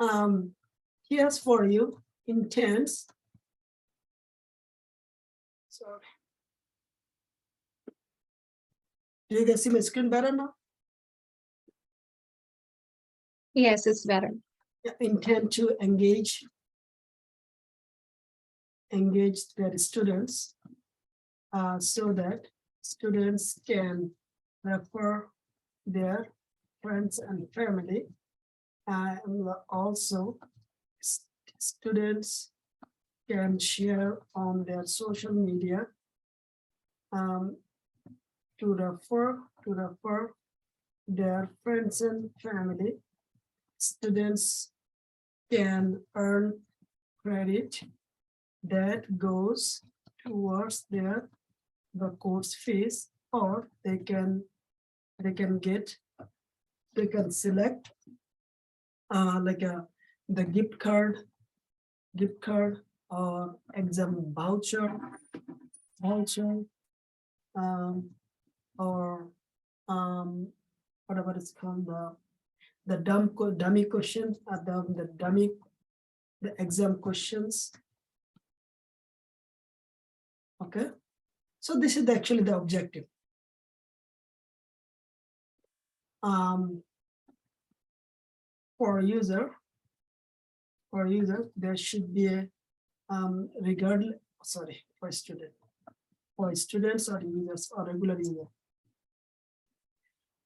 Here's for you intents. Sorry. Do you guys see my screen better now? Yes, it's better. Intend to engage their students so that students can refer their friends and family. And also, students can share on their social media to refer their friends and family. Students can earn credit that goes towards the course fees, or they can select like the gift card or exam voucher or whatever it's called, the dummy questions, the exam questions. Okay, so this is actually the objective. For a user, there should be a for students or users or regular user.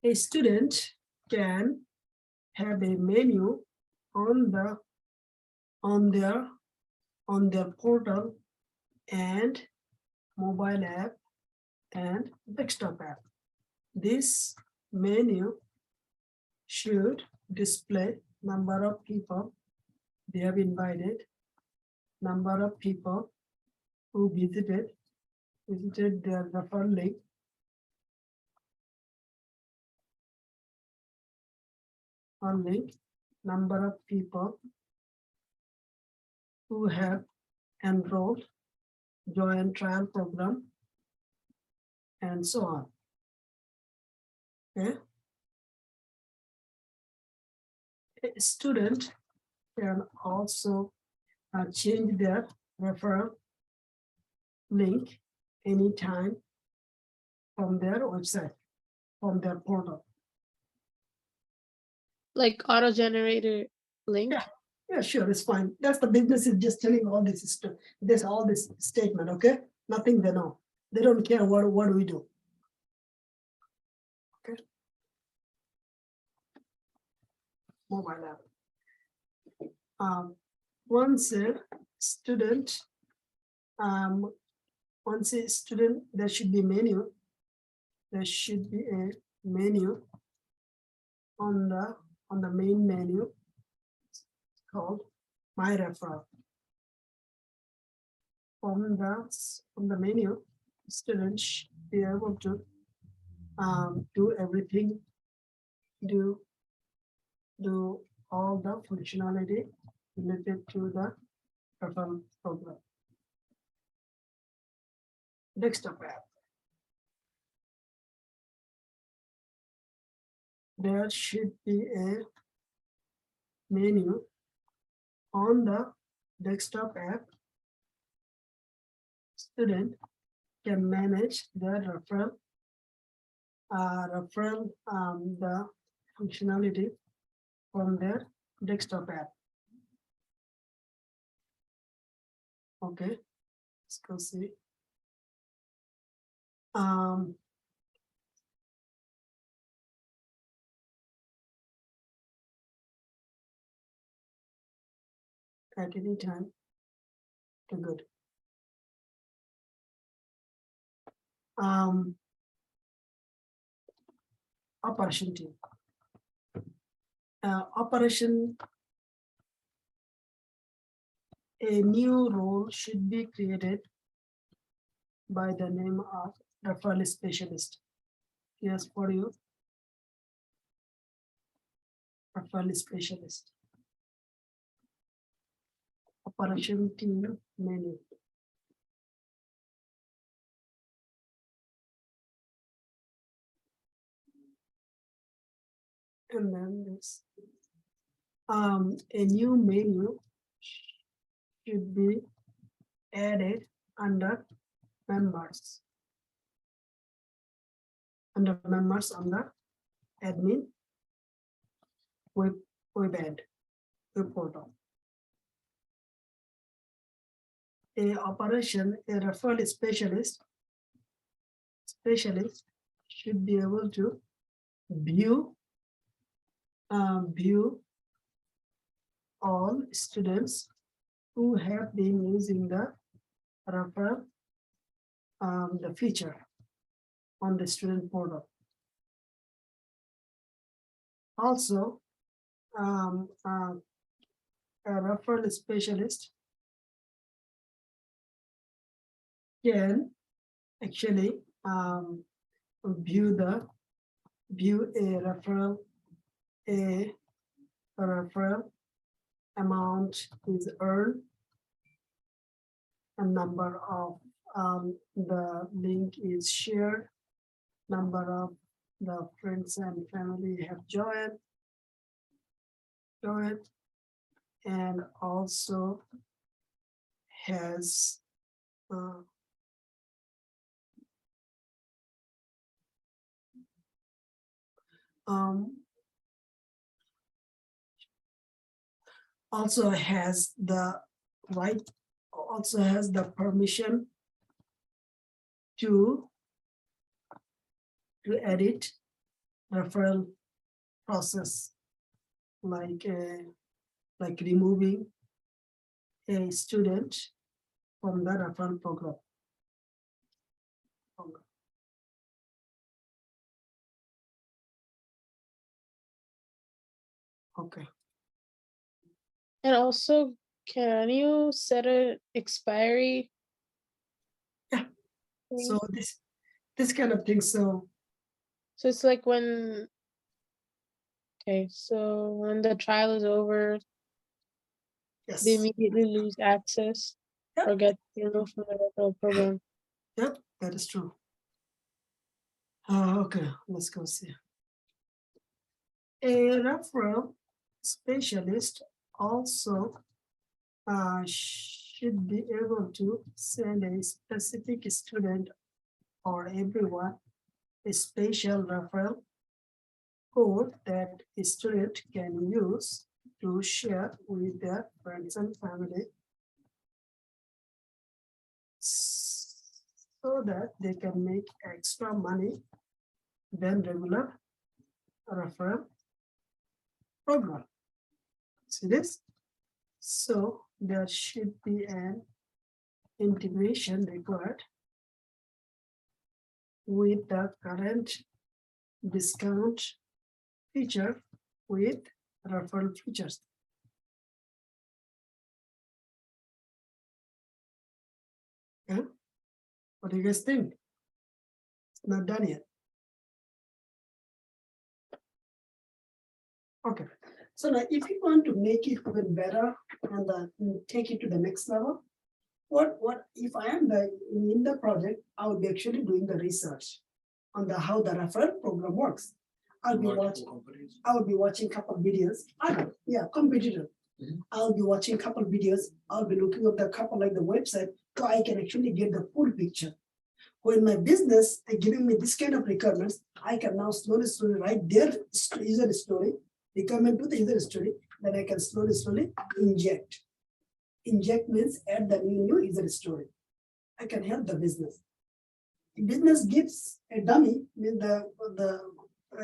A student can have a menu on their portal and mobile app and desktop app. This menu should display number of people they have invited, number of people who visited their referral link, number of people who have enrolled, joined trial program, and so on. Okay. A student can also change their referral link anytime from their website, from their portal. Like auto-generated link? Yeah, sure, it's fine. That's the business is just telling all this stuff. There's all this statement, okay? Nothing they know. They don't care what we do. Okay. Mobile app. Once a student, there should be menu. There should be a menu on the main menu called My Referral. From the menu, students should be able to do everything, do all the functionality related to the referral program. Desktop app. There should be a menu on the desktop app. Student can manage their referral, the functionality from their desktop app. Okay, let's go see. At any time, to good. Operation team. Operation, a new role should be created by the name of referral specialist. Yes, for you. Referral specialist. Operation team menu. And then this A new menu should be added under members. Under members on the admin web end, web portal. A referral specialist should be able to view all students who have been using the referral the feature on the student portal. Also, a referral specialist can actually view a referral amount is earned, a number of the link is shared, number of the friends and family have joined, and also has also has the right, also has the permission to edit referral process, like removing a student from the referral program. Okay. And also, can you set an expiry? Yeah. So this kind of thing. So it's like when, okay, so when the trial is over, yes, they immediately lose access or get removed from the referral program. Yep, that is true. Okay, let's go see. A referral specialist also should be able to send a specific student or everyone a special referral code that a student can use to share with their friends and family, so that they can make extra money than regular referral program. See this? So there should be an integration required with the current discount feature with referral features. Yeah? What do you guys think? It's not done yet. Okay. So now if you want to make it even better and take it to the next level, what if I am in the project, I will be actually doing the research on how the referral program works. I will be watching a couple of videos. Competitor. I'll be watching a couple of videos. I'll be looking at the couple like the website, so I can actually get the full picture. When my business is giving me this kind of requirements, I can now slowly write their user story, requirement to the user story, then I can slowly inject. Inject means add the new user story. I can help the business. The business gives a dummy with the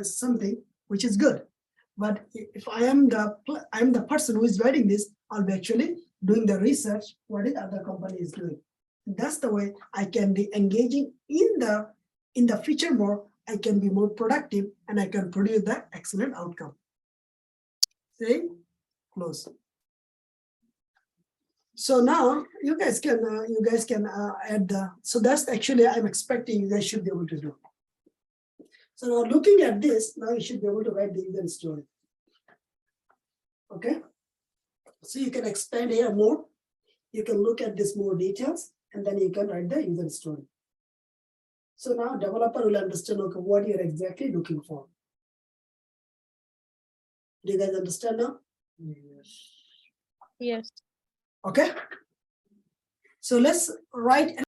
something which is good. But if I am the person who is writing this, I'll be actually doing the research what the other company is doing. That's the way I can be engaging in the future more. I can be more productive and I can produce the excellent outcome. See, close. So now you guys can add the. So that's actually I'm expecting you guys should be able to do. So now looking at this, now you should be able to write the user story. Okay. So you can expand here more. You can look at this more details, and then you can write the user story. So now developer will understand what you're exactly looking for. Do you guys understand now? Yes. Yes. Okay. So let's write